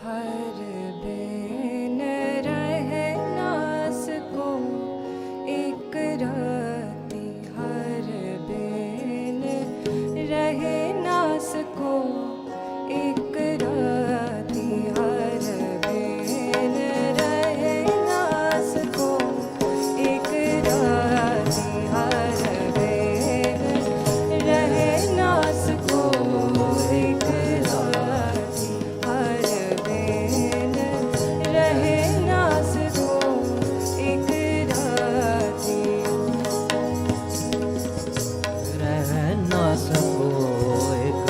हर बिन रहे नास को एक राती, हर बिन रहे नास को एक राती, हर बिन रहे नास को एक राती, हर बिन रहे नास को एक राती, हर बिन रहे नास को एक राती, रह ना सको एक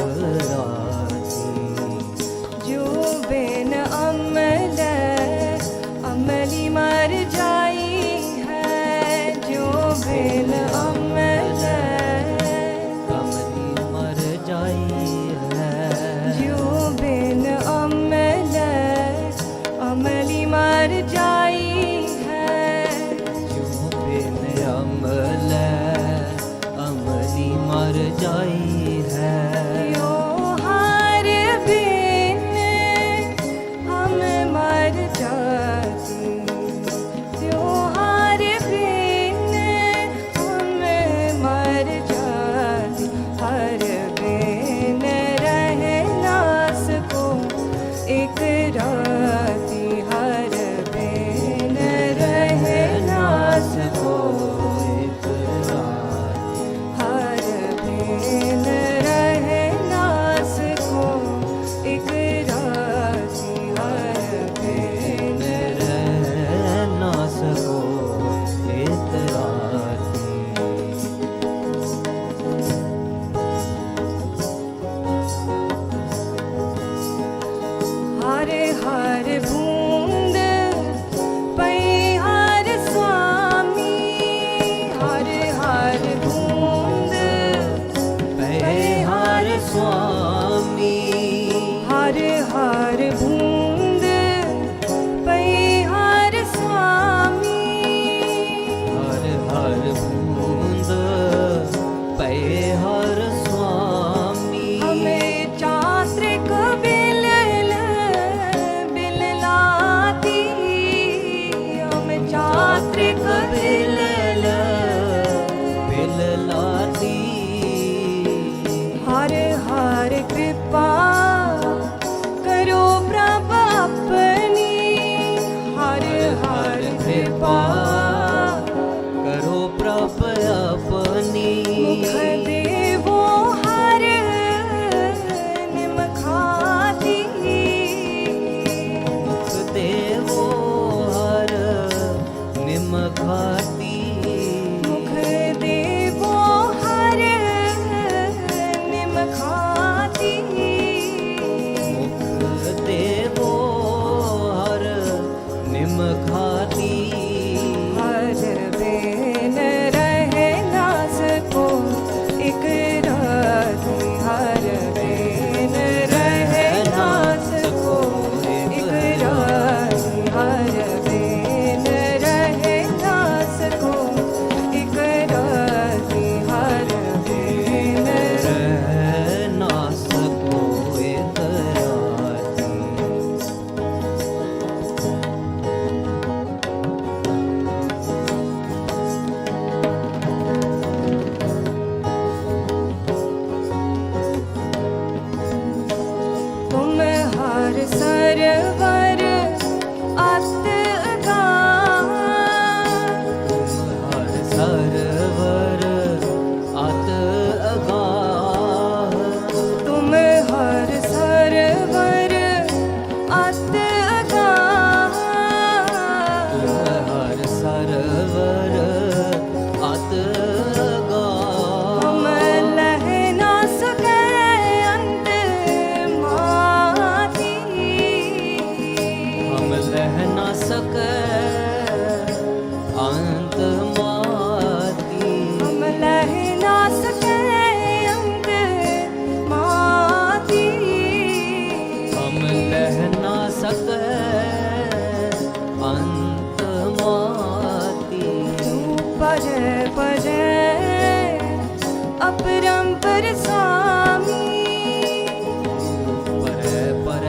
राती। जो बिन अमल अमली मर जाई है, जो बिन अमल कमली मर जाई है, जो बिन अमल अमली मर जाई है, जो बिन अमल अमली मर जाई है। यो हार बिन हम मर जाती, यो हार बिन हम मर जाती, हर बिन रहे नास को एक राती, हर बिन रहे नास को एक राती, हर बिन रहे नास को एक राती, हर बिन रह ना सको एक राती। हर हर बूंद पई हर स्वामी, हर हर बूंद पै हर स्वामी, हर हर बूंद पई हर स्वामी, हर हर बूंद पै हर स्वामी। हमें चात्रिक बिलल बिललाती, हमें चात्रिक बिलल बिललाती, हर हर कृपा करो प्रभ अपनी, हर हर कृपा करो प्रभ अपनी। मुख देवो हर निम खाती, मुख देवो हर निम खाती, मुख देवो हर निम खाती, मुख देवो हर निम खाती। हर बिन रहे नास को एक राती, हर बिन रहे नास को एक राती, हर बिन रहे नास को एक राती, हर बिन रह ना सको एक राती। तुम हर सरवर अत अगाह, हर सरवर अत अगाह, तुम हर सरवर अत अगाह, हर सरवर अत अगाह। हम लह ना सके अंत माती, हम लह ना सके अंत माती, हम लह ना सके अंत माती, हम लह ना सके अंत माती। तू पर पर अपरंपर स्वामी, पर पर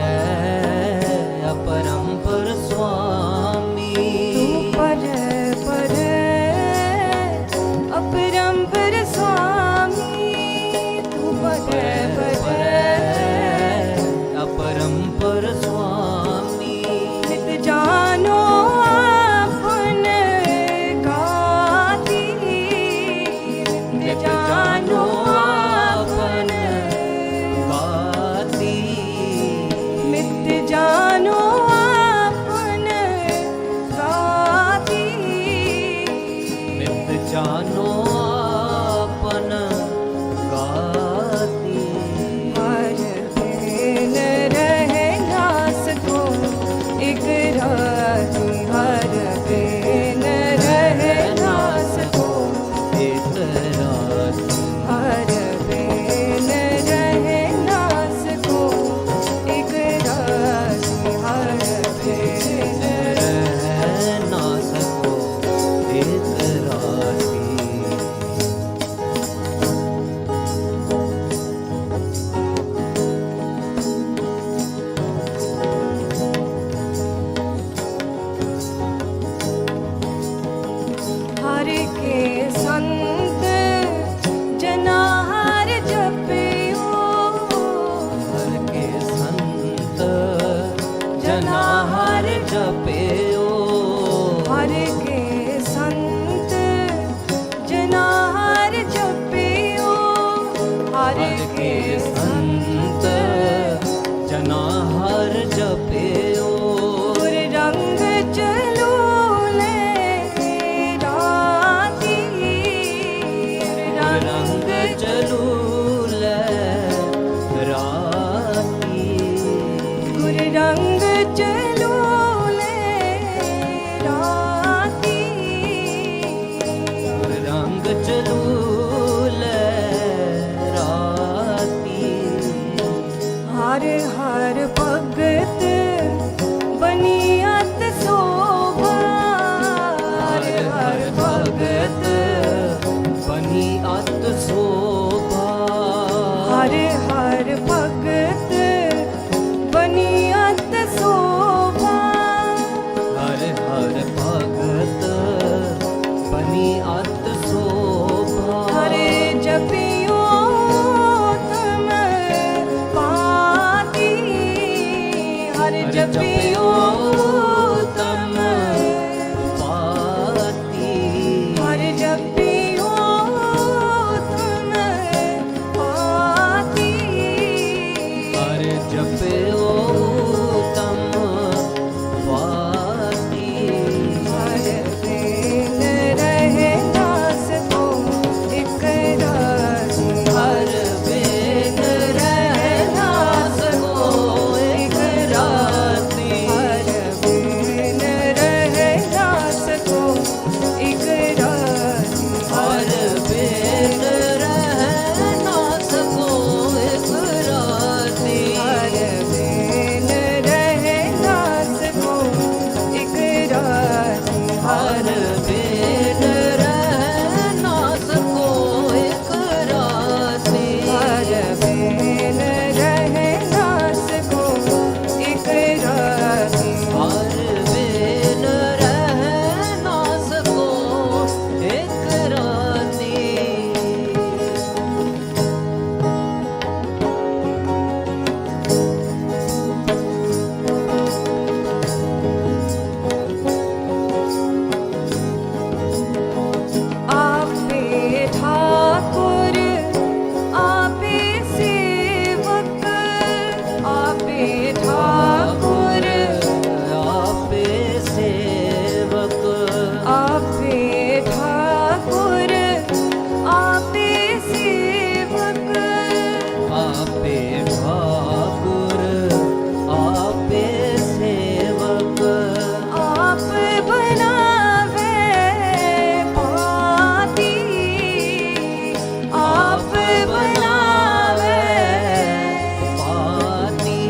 पर स्वामी नित जानो आपन गाती, नित जानो आपन गाती, नित जानो आपन गाती, नित जानो आपन गाती। हर बिन रहे ना सको एक राती, हर बिन रहे ना सको, एक राती, हर बिन रहे ना सको एक राती, हर बिन रह ना सको एक राती। हर के संत जना हर जपियो, हर के संत जना हर जपियो, हर के संत जना हर जपियो, हर हर के के संत जना हर जपियो। गुर रंग चलो ले राती, गुर रंग चलू राती, गुर रंग चलो ले राती, रंग चलू राती। हर हर भगत बनियत शोभा, हर हर भगत बनी अत शोभा, हर हर भगत बनियत शोभा, हर हर भगत बनी अत शोभा। हरे जपियो तम पाती, हरे जपियो तम पाती, हरे जपियो तम पाती, हर जपियो तम पाती। हर बिन रहे ना सको एक राती, हर बिन रह ना सको एक राती, हर बिन रहे ना सको एक राती, हर बिन रह ना सको एक राती, हर बिन रहे ना सको एक राती, हर बिन रह ना सको एक राती, हर बिन रहे ना सको एक राती, हर बिन रह ना सको एक राती। आपे ठाकुर आपे सेवक, आपे ठाकुर आपे सेवक, आपे ठाकुर आपे सेवक, आपे ठाकुर आपे सेवक, आप बनावे पाती, आप बनावे पाती,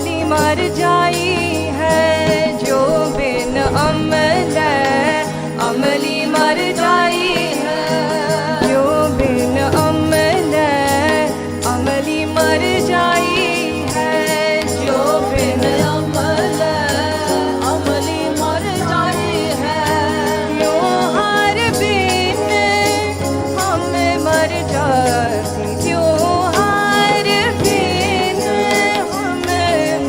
अमली मर जाई है जो बिन अमल अमली मर जाई है जो बिन अमल अमली मर जाई है जो बिन अमल अमली मर जाई है यो हर बिन हम मर जाती क्यों हर बिन हम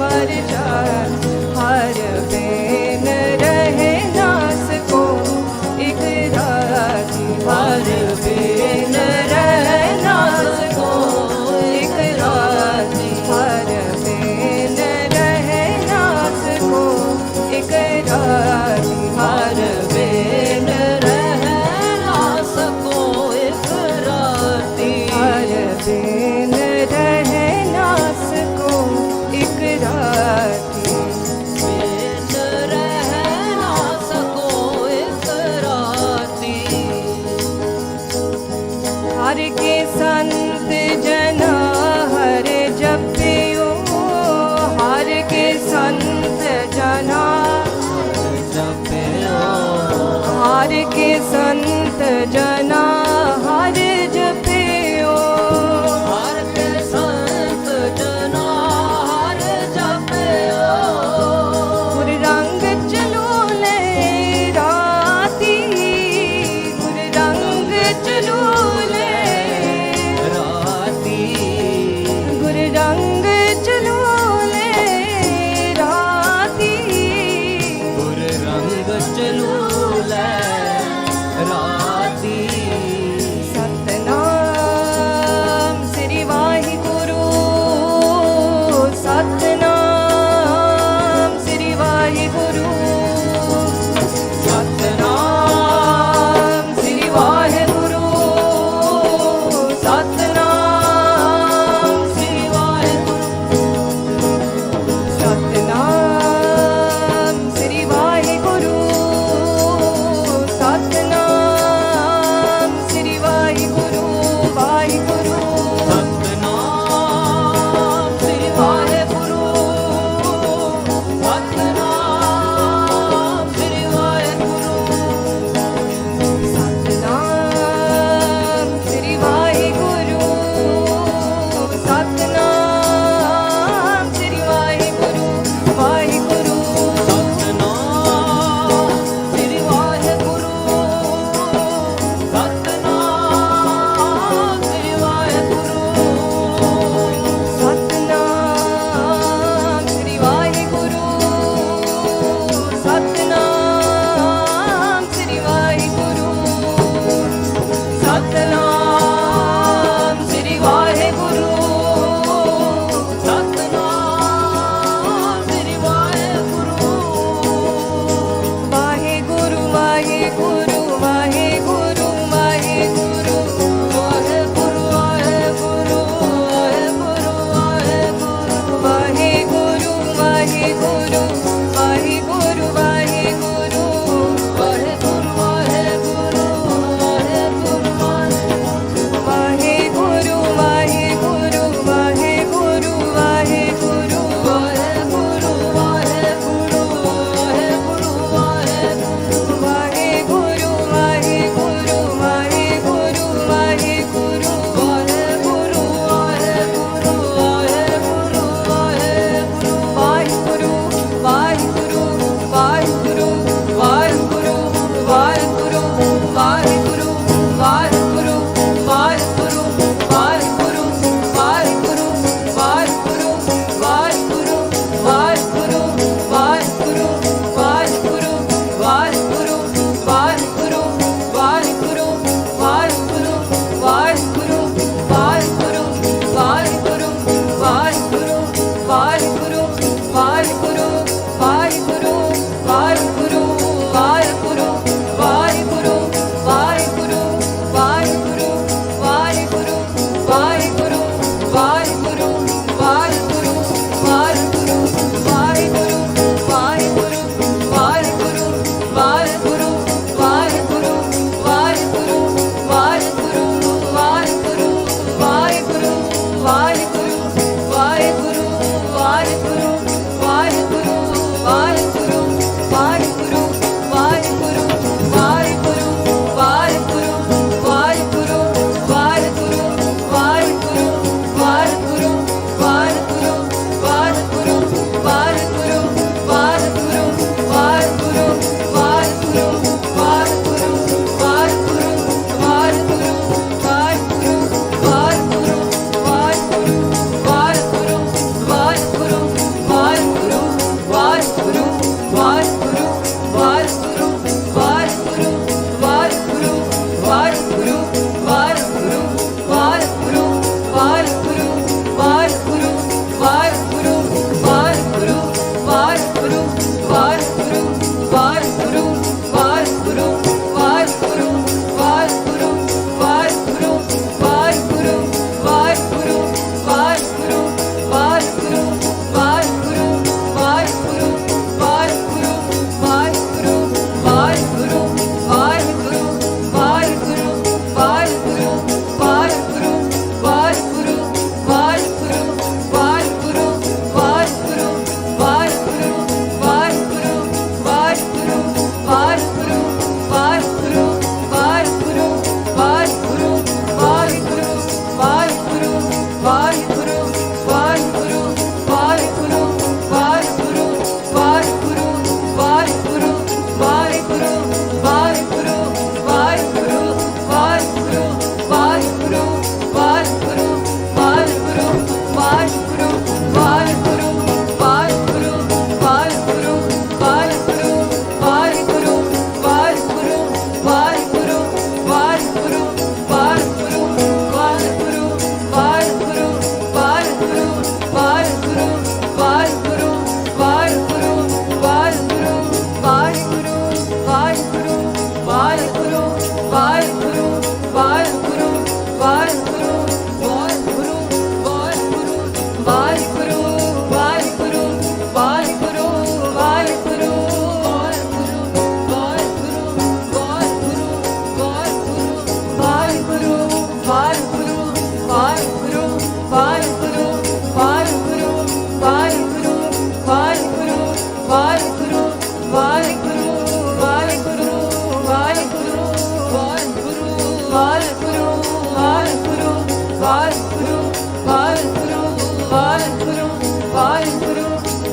मर जाती हर बिन रहे ना सको एक राती हर बिन रहे ना सको एक राती हर बिन रहे ना सको एक राती हर बिन रहे ना सको एक राती हर बिन रहे ना सको एक राती बिन रहे ना सको एक राती हर के संत जना हर जपियो हर के संत जना जपियो हर के संत जना हर जपियो हर के संत जना हर जपियो गुर रंग चलो ले राती गुर रंग चलो ले राती गुर रंग चलो ले राती गुर रंग चलू ले राती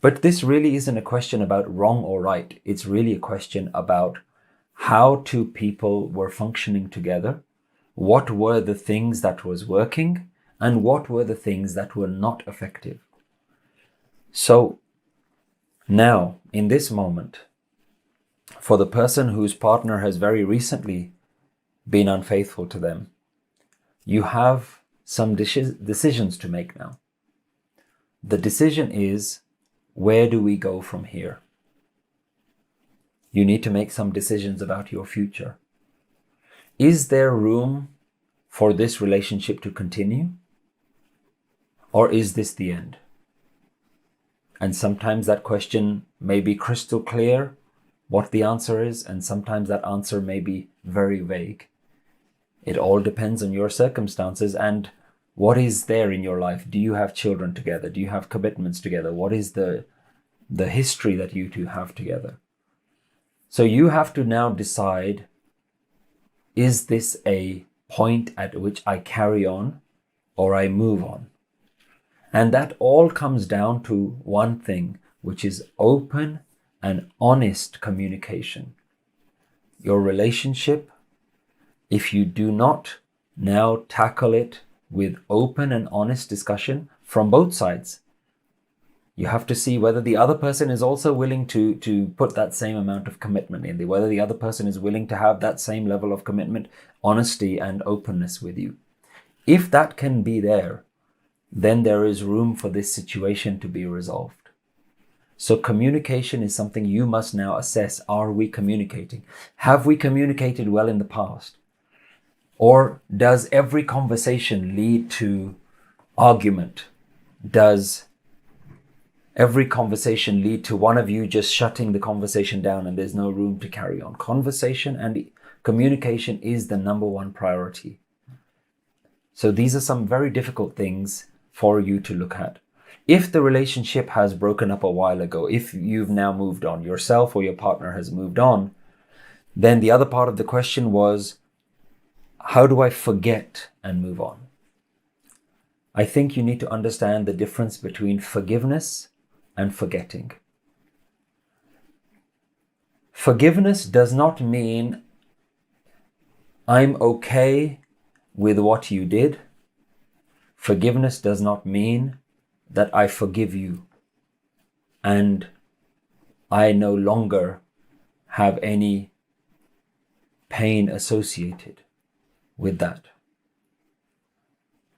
But this really isn't a question about wrong or right. It's really a question about how two people were functioning together, what were the things that was working, and what were the things that were not effective. So now, in this moment, for the person whose partner has very recently been unfaithful to them, you have some decisions to make now. The decision is, where do we go from here? You need to make some decisions about your future. Is there room for this relationship to continue? Or is this the end? And sometimes that question may be crystal clear what the answer is, and sometimes that answer may be very vague. It all depends on your circumstances and what is there in your life. Do you have children together? Do you have commitments together? What is the history that you two have together? So you have to now decide, is this a point at which I carry on or I move on? And that all comes down to one thing, which is open and honest communication. Your relationship, if you do not now tackle it with open and honest discussion from both sides, you have to see whether the other person is also willing to put that same amount of commitment in, whether the other person is willing to have that same level of commitment, honesty, and openness with you. If that can be there, then there is room for this situation to be resolved. So communication is something you must now assess. Are we communicating? Have we communicated well in the past? Or does every conversation lead to argument? Does every conversation lead to one of you just shutting the conversation down and there's no room to carry on? Conversation and communication is the number one priority. So these are some very difficult things for you to look at. If the relationship has broken up a while ago, if you've now moved on, yourself or your partner has moved on, then the other part of the question was, how do I forget and move on? I think you need to understand the difference between forgiveness and forgetting. Forgiveness does not mean I'm okay with what you did. Forgiveness does not mean that I forgive you and I no longer have any pain associated with that.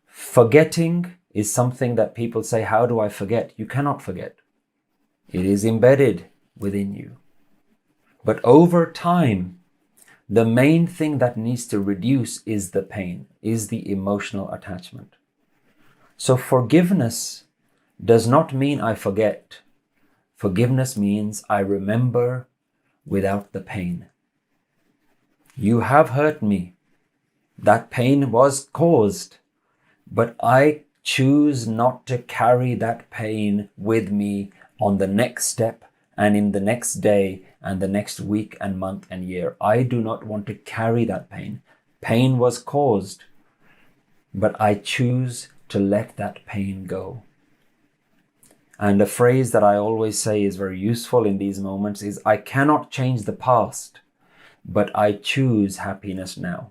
Forgetting is something that people say, how do I forget? You cannot forget. It is embedded within you. But over time, the main thing that needs to reduce is the pain, is the emotional attachment. So forgiveness does not mean I forget. Forgiveness means I remember without the pain. You have hurt me. That pain was caused, but I choose not to carry that pain with me on the next step and in the next day and the next week and month and year. I do not want to carry that pain. Pain was caused, but I choose to let that pain go. And a phrase that I always say is very useful in these moments is, I cannot change the past, but I choose happiness now.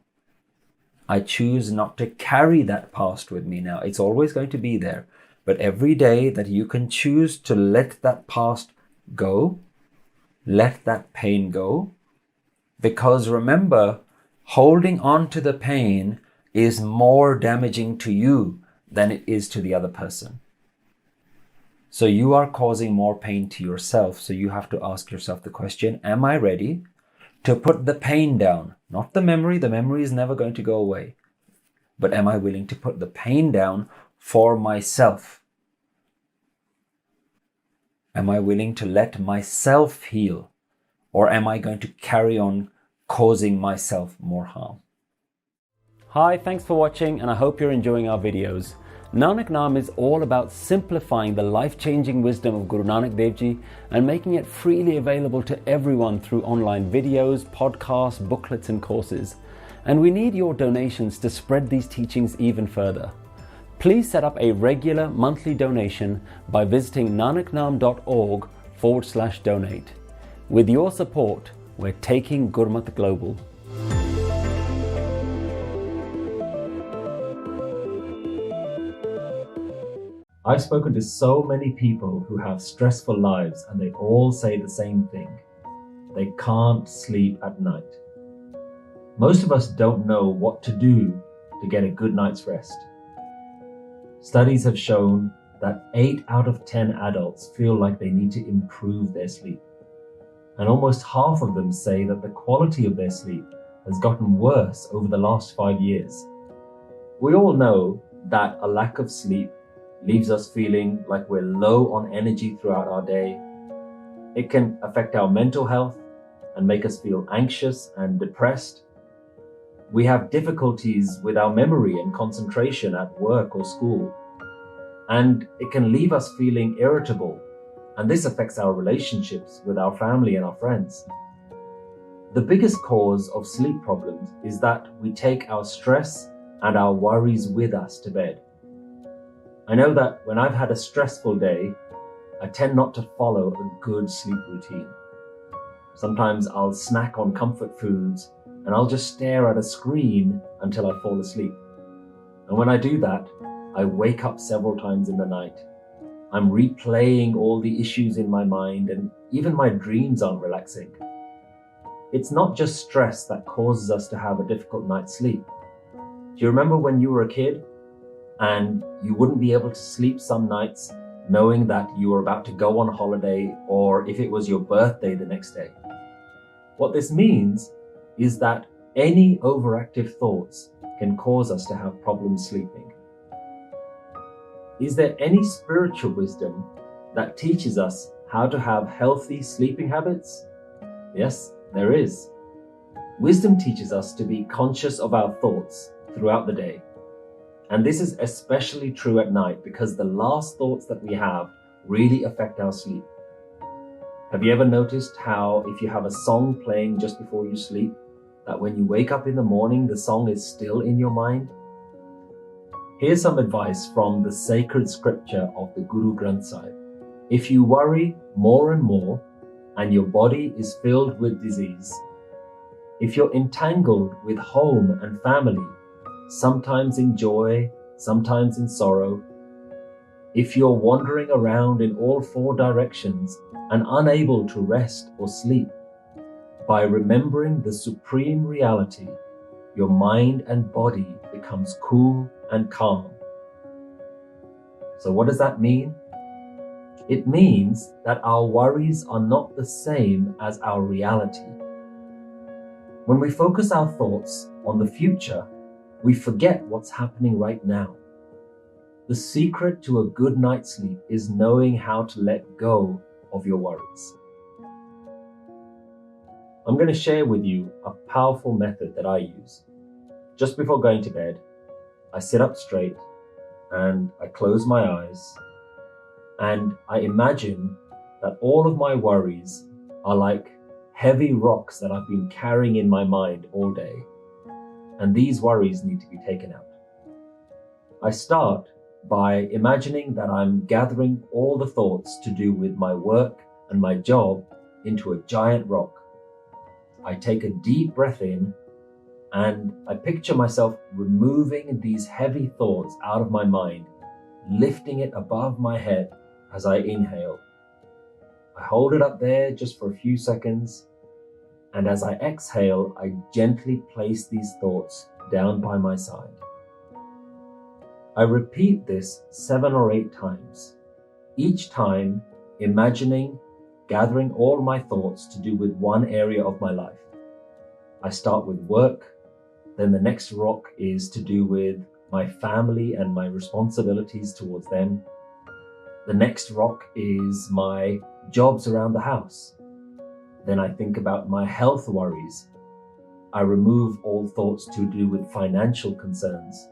I choose not to carry that past with me now. It's always going to be there. But every day that you can choose to let that past go, let that pain go. Because remember, holding on to the pain is more damaging to you than it is to the other person. So you are causing more pain to yourself. So you have to ask yourself the question, am I ready to put the pain down? Not the memory. The memory is never going to go away. But am I willing to put the pain down for myself? Am I willing to let myself heal? Or am I going to carry on causing myself more harm? Hi, thanks for watching, and I hope you're enjoying our videos. Nanak Naam is all about simplifying the life-changing wisdom of Guru Nanak Dev Ji and making it freely available to everyone through online videos, podcasts, booklets and courses. And we need your donations to spread these teachings even further. Please set up a regular monthly donation by visiting nanaknaam.org/donate. With your support, we're taking Gurmat global. I've spoken to so many people who have stressful lives and they all say the same thing. They can't sleep at night. Most of us don't know what to do to get a good night's rest. Studies have shown that 8 out of 10 adults feel like they need to improve their sleep. And almost half of them say that the quality of their sleep has gotten worse over the last 5 years. We all know that a lack of sleep leaves us feeling like we're low on energy throughout our day. It can affect our mental health and make us feel anxious and depressed. We have difficulties with our memory and concentration at work or school. And it can leave us feeling irritable. And this affects our relationships with our family and our friends. The biggest cause of sleep problems is that we take our stress and our worries with us to bed. I know that when I've had a stressful day, I tend not to follow a good sleep routine. Sometimes I'll snack on comfort foods and I'll just stare at a screen until I fall asleep. And when I do that, I wake up several times in the night. I'm replaying all the issues in my mind and even my dreams aren't relaxing. It's not just stress that causes us to have a difficult night's sleep. Do you remember when you were a kid and you wouldn't be able to sleep some nights knowing that you were about to go on holiday or if it was your birthday the next day? What this means is that any overactive thoughts can cause us to have problems sleeping. Is there any spiritual wisdom that teaches us how to have healthy sleeping habits? Yes, there is. Wisdom teaches us to be conscious of our thoughts throughout the day. And this is especially true at night because the last thoughts that we have really affect our sleep. Have you ever noticed how if you have a song playing just before you sleep, that when you wake up in the morning, the song is still in your mind? Here's some advice from the sacred scripture of the Gurmat Saheb. If you worry more and more and your body is filled with disease, if you're entangled with home and family, sometimes in joy, sometimes in sorrow, if you're wandering around in all 4 directions and unable to rest or sleep, by remembering the supreme reality, your mind and body becomes cool and calm. So what does that mean? It means that our worries are not the same as our reality. When we focus our thoughts on the future, we forget what's happening right now. The secret to a good night's sleep is knowing how to let go of your worries. I'm going to share with you a powerful method that I use. Just before going to bed, I sit up straight and I close my eyes and I imagine that all of my worries are like heavy rocks that I've been carrying in my mind all day. And these worries need to be taken out. I start by imagining that I'm gathering all the thoughts to do with my work and my job into a giant rock. I take a deep breath in and I picture myself removing these heavy thoughts out of my mind, lifting it above my head as I inhale. I hold it up there just for a few seconds, and as I exhale, I gently place these thoughts down by my side. I repeat this 7 or 8 times, each time imagining gathering all my thoughts to do with one area of my life. I start with work, then the next rock is to do with my family and my responsibilities towards them. The next rock is my jobs around the house. Then I think about my health worries. I remove all thoughts to do with financial concerns.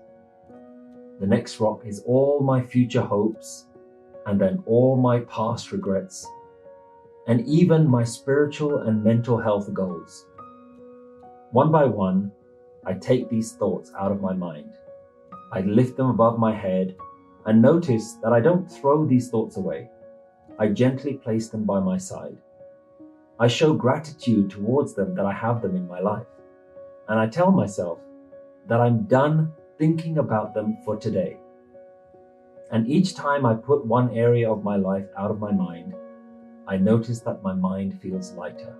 The next rock is all my future hopes, and then all my past regrets, and even my spiritual and mental health goals. One by one, I take these thoughts out of my mind. I lift them above my head and notice that I don't throw these thoughts away. I gently place them by my side. I show gratitude towards them that I have them in my life. And I tell myself that I'm done thinking about them for today. And each time I put one area of my life out of my mind, I notice that my mind feels lighter.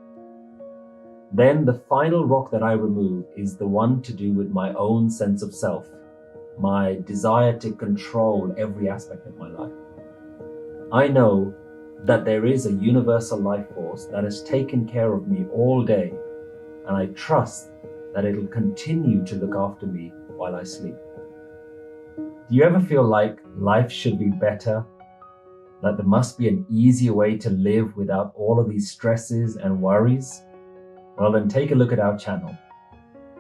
Then the final rock that I remove is the one to do with my own sense of self, my desire to control every aspect of my life. I know that there is a universal life force that has taken care of me all day, and I trust that it'll continue to look after me while I sleep. Do you ever feel like life should be better? That there must be an easier way to live without all of these stresses and worries? Well, then take a look at our channel.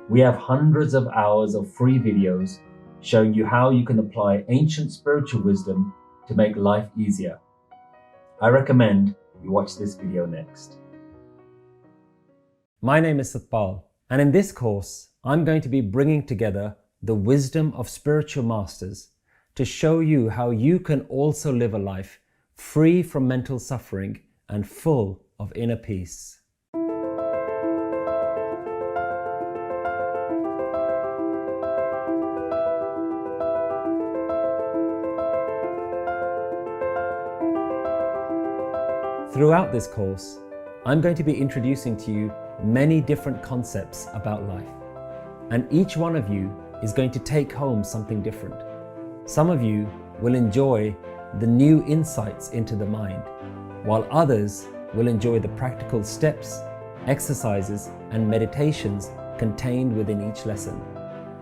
We have hundreds of hours of free videos showing you how you can apply ancient spiritual wisdom to make life easier. I recommend you watch this video next. My name is Satpal, and in this course, I'm going to be bringing together the wisdom of spiritual masters to show you how you can also live a life free from mental suffering and full of inner peace. Throughout this course, I'm going to be introducing to you many different concepts about life, and each one of you is going to take home something different. Some of you will enjoy the new insights into the mind, while others will enjoy the practical steps, exercises, and meditations contained within each lesson.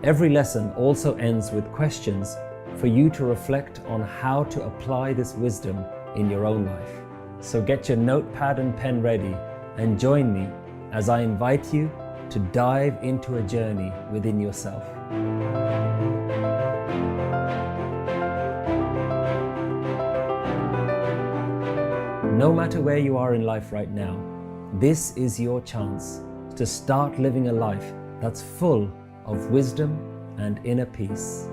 Every lesson also ends with questions for you to reflect on how to apply this wisdom in your own life. So get your notepad and pen ready and join me as I invite you to dive into a journey within yourself. No matter where you are in life right now, this is your chance to start living a life that's full of wisdom and inner peace.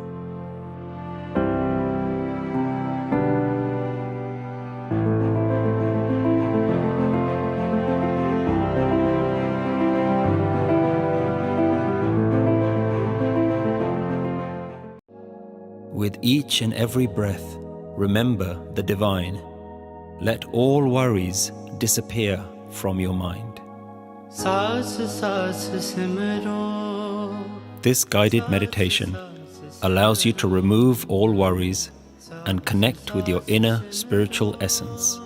With each and every breath, remember the divine. Let all worries disappear from your mind. This guided meditation allows you to remove all worries and connect with your inner spiritual essence.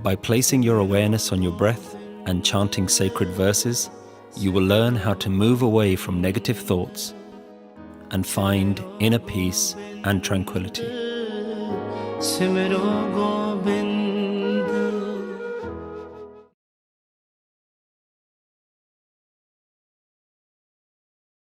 By placing your awareness on your breath and chanting sacred verses, you will learn how to move away from negative thoughts and find inner peace and tranquility.